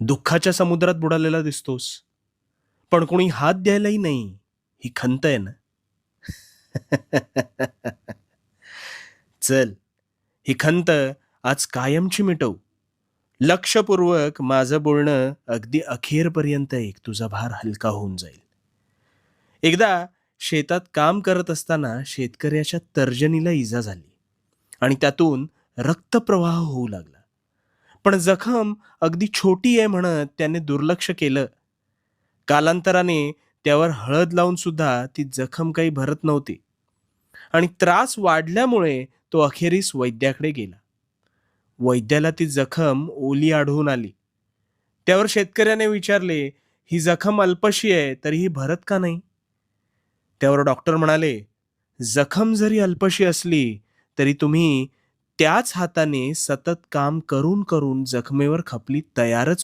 दुःखाच्या समुद्रात बुडालेला दिसतोस, पण कोणी हात द्यायलाही नाही. ही खंत आहे ना? चल, ही खंत आज कायमची मिटवू. लक्षपूर्वक माझं बोलणं अगदी अखेरपर्यंत ऐक, तुझा भार हलका होऊन जाईल. एकदा शेतात काम करत असताना शेतकऱ्याच्या तर्जनीला इजा झाली आणि त्यातून रक्तप्रवाह होऊ लागला. पण जखम अगदी छोटी आहे म्हणत त्याने दुर्लक्ष केलं. कालांतराने त्यावर हळद लावून सुद्धा ती जखम काही भरत नव्हती आणि त्रास वाढल्यामुळे तो अखेरीस वैद्याकडे गेला. वैद्याला ती जखम ओली आढळून आली. त्यावर शेतकऱ्याने विचारले, ही जखम अल्पशी आहे तरी ही भरत का नाही? त्यावर डॉक्टर म्हणाले, जखम जरी अल्पशी असली तरी तुम्ही त्याच हाताने सतत काम करून करून जखमेवर खपली तयारच